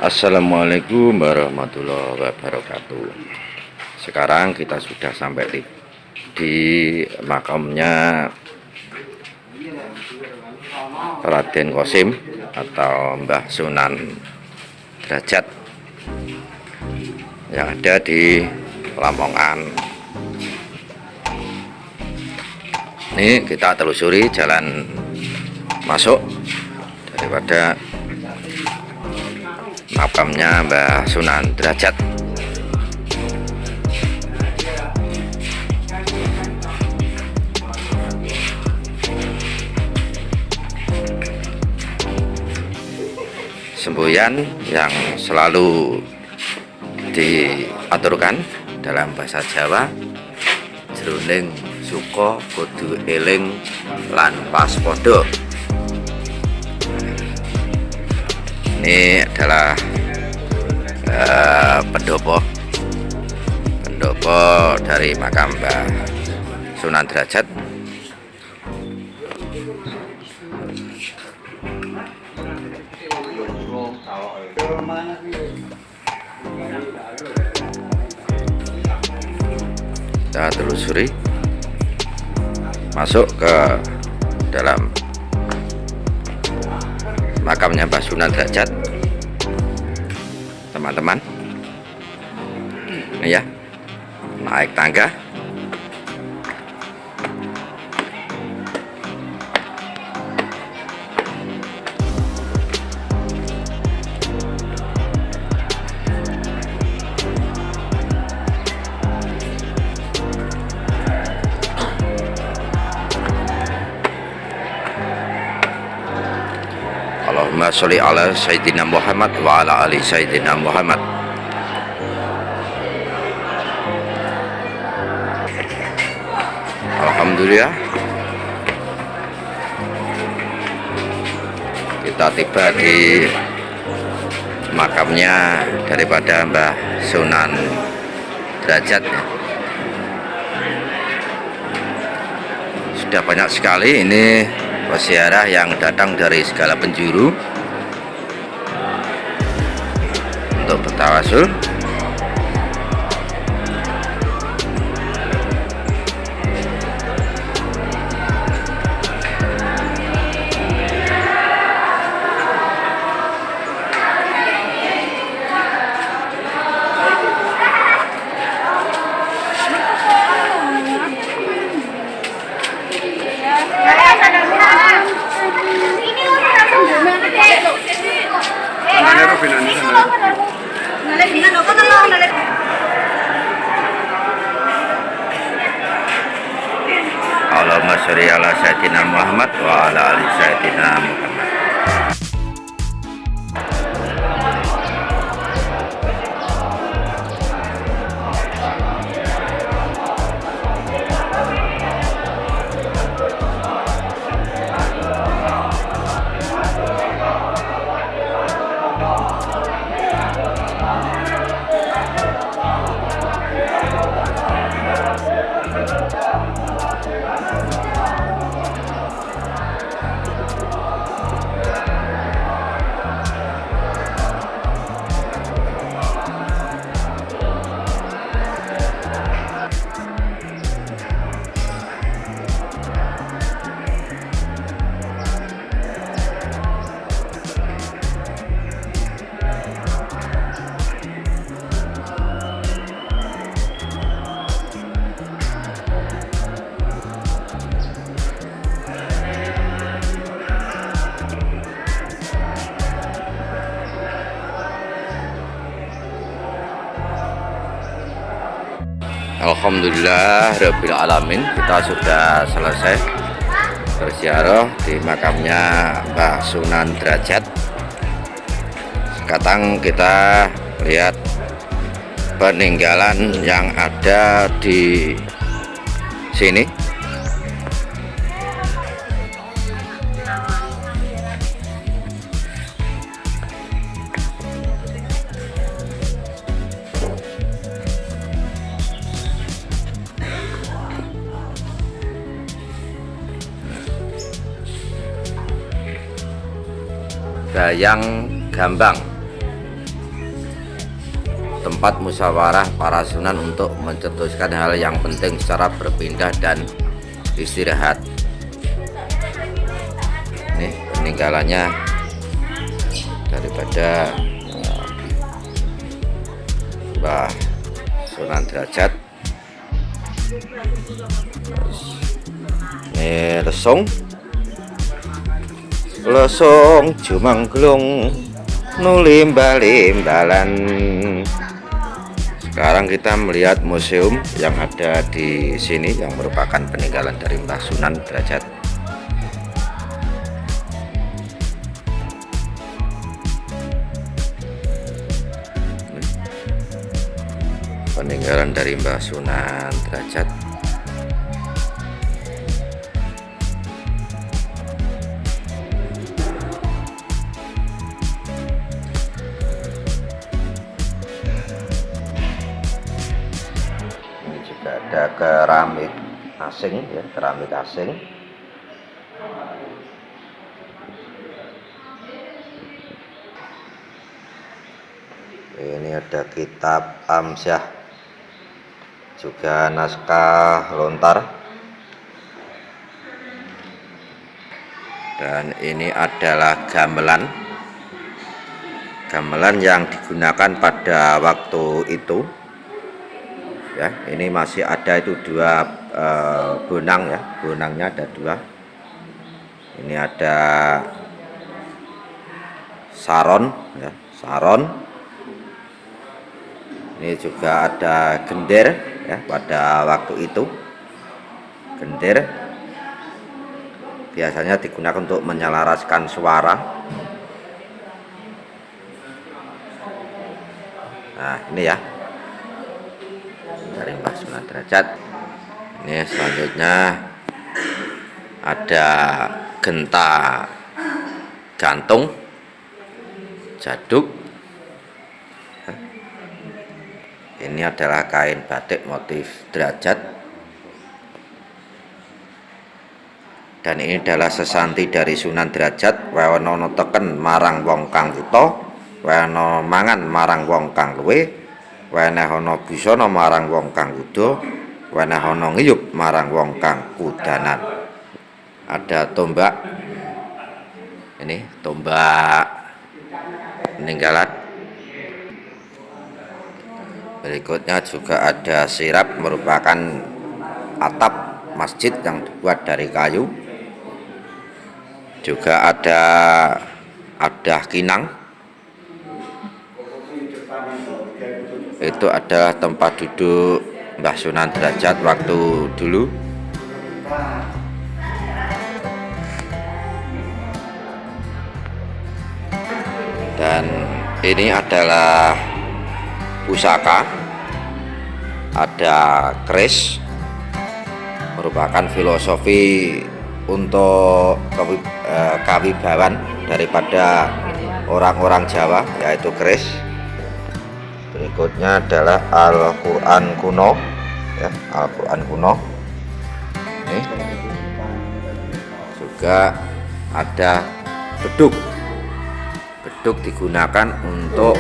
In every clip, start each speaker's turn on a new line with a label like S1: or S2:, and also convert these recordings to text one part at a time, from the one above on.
S1: Assalamualaikum warahmatullahi wabarakatuh. Sekarang kita sudah sampai di makamnya Raden Qasim atau Mbah Sunan Derajat yang ada di Lamongan. Ini kita telusuri jalan masuk daripada makamnya Mbah Sunan Derajat. Semboyan yang selalu diaturkan dalam bahasa Jawa, jroning suka kudu eling lan waspada. Ini adalah pendopo dari makam Mbah Sunan Derajat. Kita telusuri masuk ke dalam makamnya Mbah Sunan Derajat, teman-teman. Ini ya, naik tangga. Allahumma sholli ala Sayyidina Muhammad wa ala ali Sayyidina Muhammad. Alhamdulillah, kita tiba di makamnya daripada Mbah Sunan Derajat. Sudah banyak sekali ini peziarah yang datang dari segala penjuru untuk bertawasul. Allahumma sholli ala Sayyidina Muhammad wa ala ali Sayyidina Muhammad. Alhamdulillah rabbil alamin, kita sudah selesai berziarah di makamnya Mbah Sunan Derajat. Sekarang kita lihat peninggalan yang ada di sini. Dayang Gambang tempat musyawarah para sunan untuk mencetuskan hal yang penting secara berpindah dan istirahat. Ini peninggalannya daripada Mbah Sunan Derajat. Ini lesung jumangglung nulimbalimbalan. Sekarang kita melihat museum yang ada di sini yang merupakan peninggalan dari Mbah Sunan Derajat. Peninggalan dari Mbah Sunan Derajat. Ini juga ada keramik asing ya, keramik asing. Ini ada kitab Amsyah, juga naskah lontar, dan ini adalah gamelan yang digunakan pada waktu itu ya. Ini masih ada itu dua bonang ya, bonangnya ada dua. Ini ada saron ya, saron. Ini juga ada gender ya, pada waktu itu gender biasanya digunakan untuk menyelaraskan suara. Nah ini ya dari Mbah Sunan Derajat. Ini selanjutnya ada genta gantung jaduk. Ini adalah kain batik motif derajat, dan ini adalah sesanti dari Sunan Derajat. Wewana teken marang wong kang buta, wewana mangan marang wong kang luwe, wenehana busana marang wong kang wuda, wenehana ngiyup marang wong kang kudanan. Ada tombak, ini tombak peninggalan. Berikutnya juga ada sirap, merupakan atap masjid yang dibuat dari kayu. Juga ada kinang. Itu adalah tempat duduk Mbah Sunan Derajat waktu dulu. Dan ini adalah pusaka, ada keris, merupakan filosofi untuk kawibawan daripada orang-orang Jawa, yaitu keris. Berikutnya adalah Al-Quran kuno ya, Al-Quran kuno. Ini juga ada beduk digunakan untuk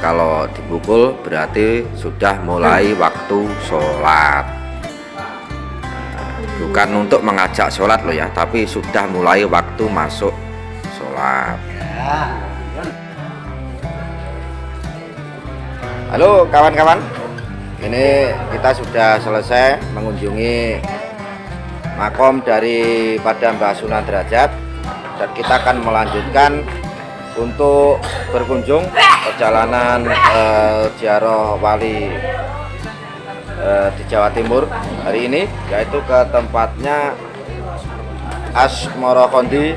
S1: kalau dipukul berarti sudah mulai waktu sholat. Bukan untuk mengajak sholat loh ya, tapi sudah mulai waktu masuk sholat. Halo kawan-kawan, ini kita sudah selesai mengunjungi makom daripada Mbah Sunan Derajat, dan kita akan melanjutkan untuk berkunjung perjalanan ziarah wali di Jawa Timur hari ini, yaitu ke tempatnya Asmara Kondi.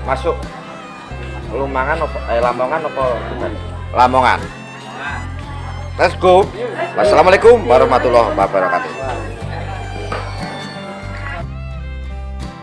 S1: Masuk Lamongan apa bukan? Lamongan. Let's go. Wassalamualaikum warahmatullahi wabarakatuh.